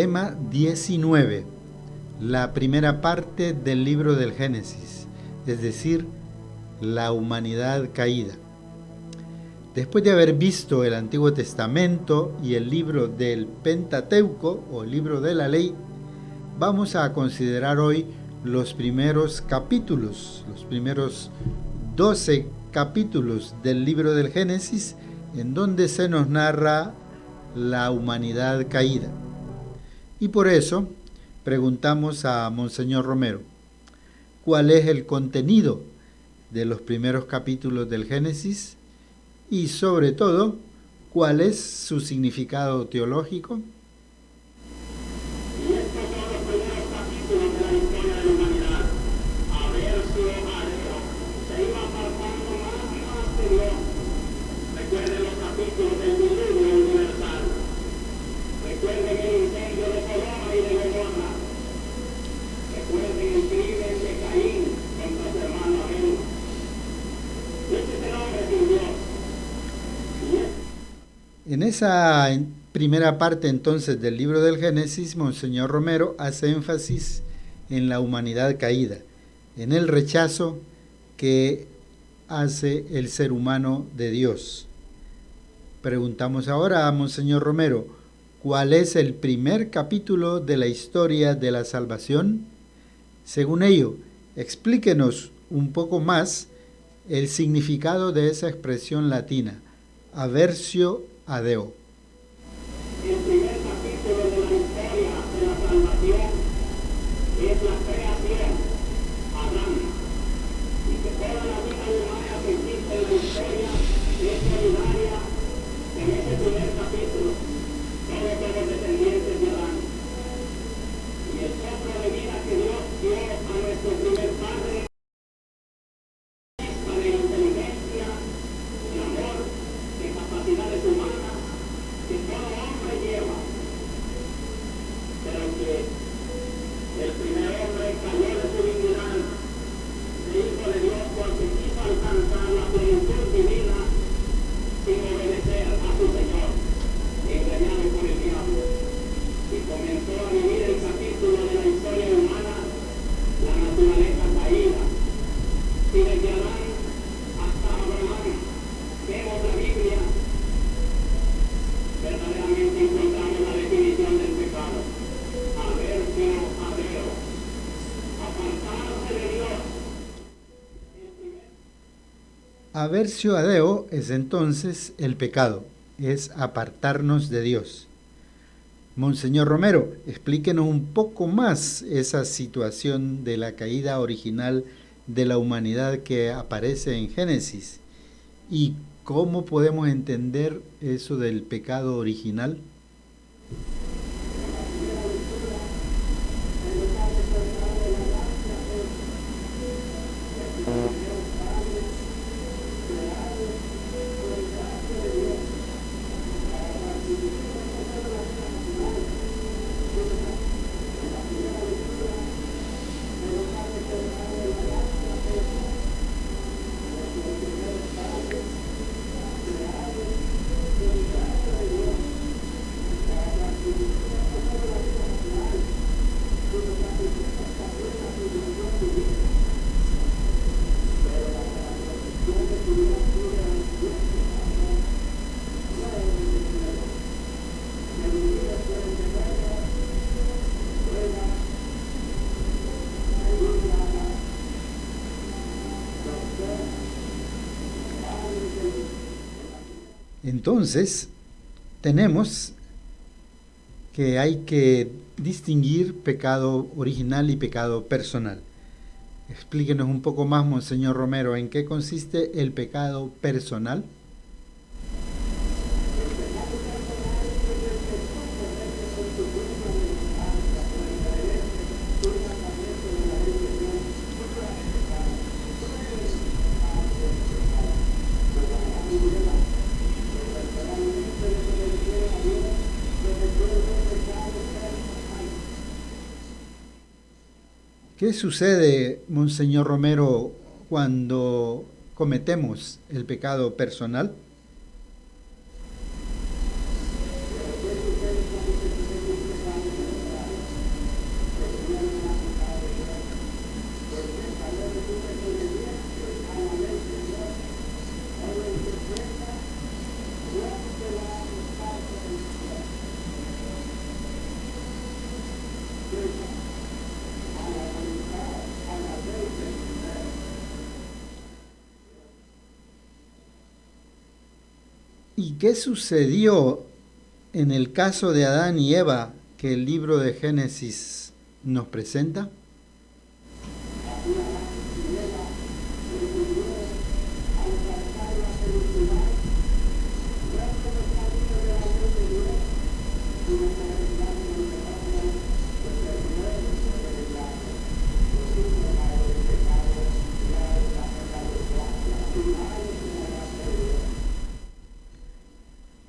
Tema 19, la primera parte del libro del Génesis, es decir, la humanidad caída. Después de haber visto el Antiguo Testamento y el libro del Pentateuco o libro de la ley, vamos a considerar hoy los primeros capítulos, los primeros 12 capítulos del libro del Génesis, en donde se nos narra la humanidad caída. Y por eso preguntamos a Monseñor Romero, ¿cuál es el contenido de los primeros capítulos del Génesis? Y sobre todo, ¿cuál es su significado teológico? En esa primera parte entonces del libro del Génesis, Monseñor Romero hace énfasis en la humanidad caída, en el rechazo que hace el ser humano de Dios. Preguntamos ahora a Monseñor Romero, ¿cuál es el primer capítulo de la historia de la salvación? Según ello, explíquenos un poco más el significado de esa expresión latina, aversio a Deo. El primer capítulo de la historia de la salvación es la creación, Adán, y que toda la vida humana que existe en la historia es solidaria en ese primer capítulo, todos somos descendientes de Adán. Y el soplo de vida que Dios dio a nuestro primer padre, de inteligencia, de amor, de capacidades humanas, que todo hombre lleva, pero que el primer hombre cayó de su dignidad de hijo de Dios porque quiso alcanzar la plenitud divina sin obedecer a su Señor, engañado por el diablo, y comenzó a vivir el capítulo de la historia humana, la naturaleza caída, y desde Adán hasta Abraham vemos la Biblia. Verdaderamente encontramos la definición del pecado. Aversio a Deo. Apartarse de Dios. Aversio a Deo es entonces el pecado, es apartarnos de Dios. Monseñor Romero, explíquenos un poco más esa situación de la caída original de la humanidad que aparece en Génesis y cómo podemos entender eso del pecado original. Entonces, tenemos que hay que distinguir pecado original y pecado personal. Explíquenos un poco más, Monseñor Romero, ¿en qué consiste el pecado personal? ¿Qué sucede, Monseñor Romero, cuando cometemos el pecado personal? ¿Y qué sucedió en el caso de Adán y Eva que el libro de Génesis nos presenta?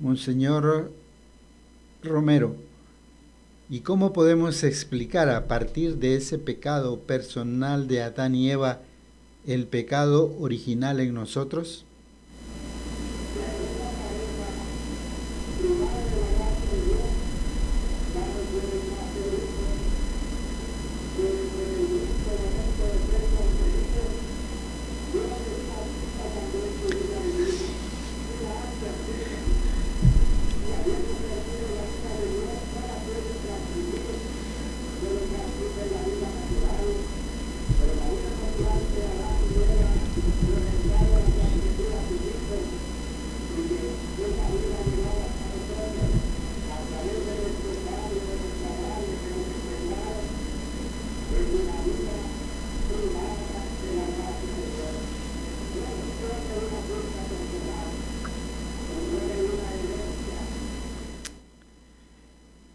Monseñor Romero, ¿y cómo podemos explicar a partir de ese pecado personal de Adán y Eva el pecado original en nosotros?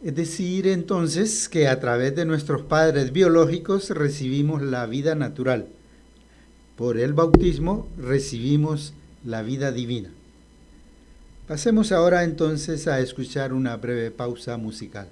Es decir, entonces, que a través de nuestros padres biológicos recibimos la vida natural. Por el bautismo recibimos la vida divina. Pasemos ahora entonces a escuchar una breve pausa musical.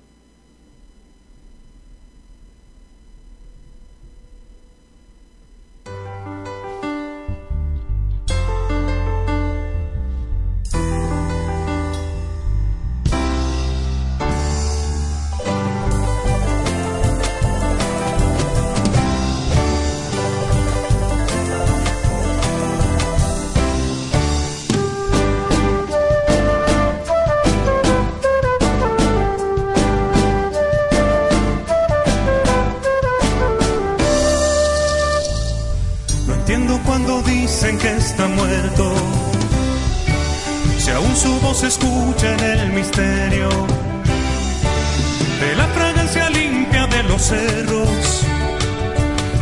Que está muerto, si aún su voz se escucha en el misterio de la fragancia limpia de los cerros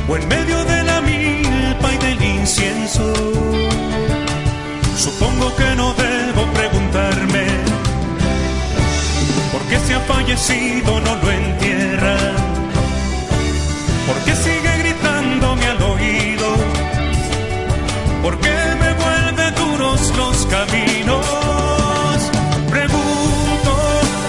o en medio de la milpa y del incienso. Supongo que no debo preguntarme por qué si ha fallecido no lo entierran, por qué sigue gritándome al oído, ¿por qué me vuelve duros los caminos? Pregunto,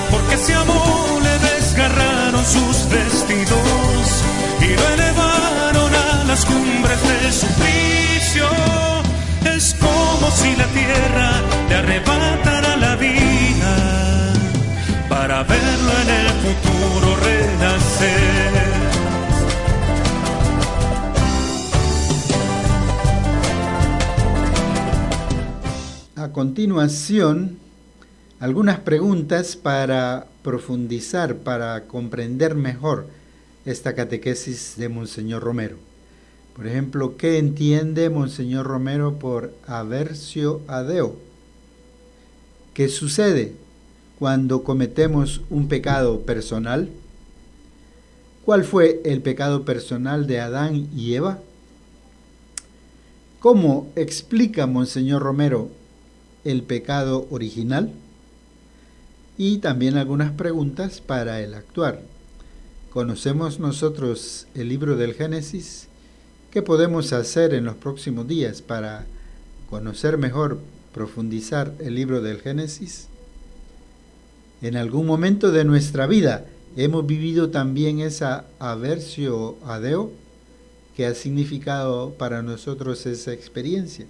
¿por qué ese amor le desgarraron sus vestidos y lo elevaron a las cumbres de suplicio? Es como si la tierra le arrebatara la vida para verlo en el futuro renacer. A continuación, algunas preguntas para profundizar, para comprender mejor esta catequesis de Monseñor Romero. Por ejemplo, ¿qué entiende Monseñor Romero por aversio a Deo? ¿Qué sucede cuando cometemos un pecado personal? ¿Cuál fue el pecado personal de Adán y Eva? ¿Cómo explica Monseñor Romero el pecado original? Y también algunas preguntas para el actuar. ¿Conocemos nosotros el libro del Génesis? ¿Qué podemos hacer en los próximos días para conocer mejor, profundizar el libro del Génesis? En algún momento de nuestra vida hemos vivido también esa aversio a Deo. ¿Qué ha significado para nosotros esa experiencia?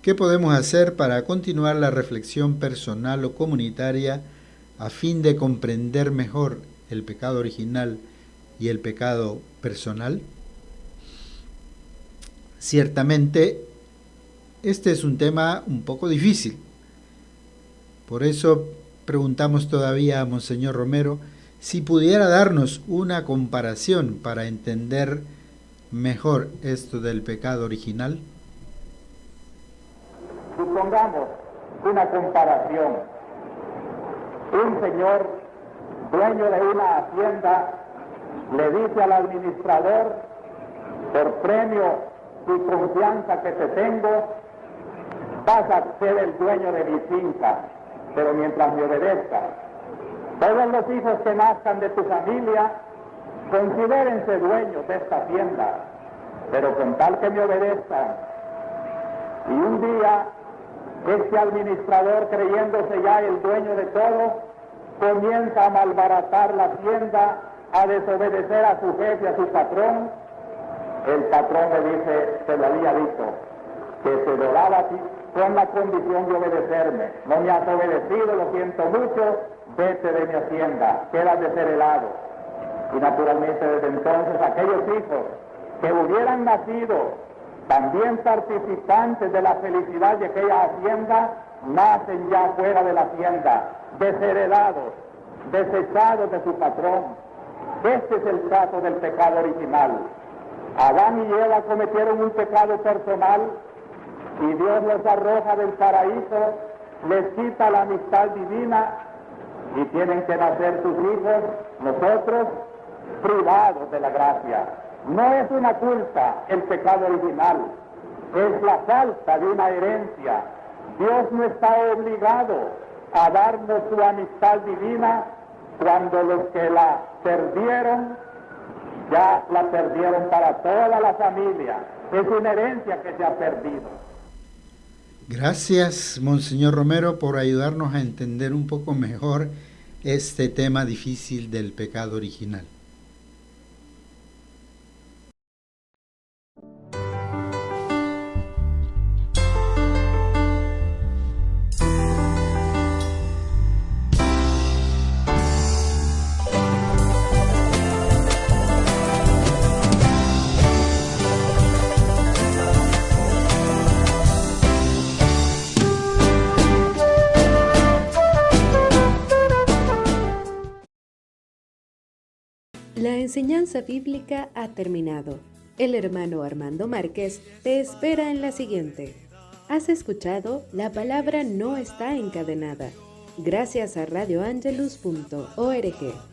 ¿Qué podemos hacer para continuar la reflexión personal o comunitaria a fin de comprender mejor el pecado original y el pecado personal? Ciertamente, este es un tema un poco difícil. Por eso preguntamos todavía a Monseñor Romero si pudiera darnos una comparación para entender mejor esto del pecado original. Supongamos una comparación. Un señor, dueño de una hacienda, le dice al administrador: por premio y confianza que te tengo, vas a ser el dueño de mi finca, pero mientras me obedezcas. Todos los hijos que nazcan de tu familia, considérense dueños de esta hacienda, pero con tal que me obedezcan. Y un día, este administrador, creyéndose ya el dueño de todo, comienza a malbaratar la hacienda, a desobedecer a su jefe, a su patrón. El patrón le dice: te lo había dicho, que te lo daba a ti con la condición de obedecerme. No me has obedecido, lo siento mucho, vete de mi hacienda, quedas desheredado. Y naturalmente desde entonces aquellos hijos que hubieran nacido también participantes de la felicidad de aquella hacienda, nacen ya fuera de la hacienda, desheredados, desechados de su patrón. Este es el caso del pecado original. Adán y Eva cometieron un pecado personal y Dios los arroja del paraíso, les quita la amistad divina y tienen que nacer sus hijos, nosotros, privados de la gracia. No es una culpa el pecado original, es la falta de una herencia. Dios no está obligado a darnos su amistad divina cuando los que la perdieron, ya la perdieron para toda la familia. Es una herencia que se ha perdido. Gracias, Monseñor Romero, por ayudarnos a entender un poco mejor este tema difícil del pecado original. La enseñanza bíblica ha terminado. El hermano Armando Márquez te espera en la siguiente. Has escuchado La Palabra No Está Encadenada, gracias a radioangelus.org.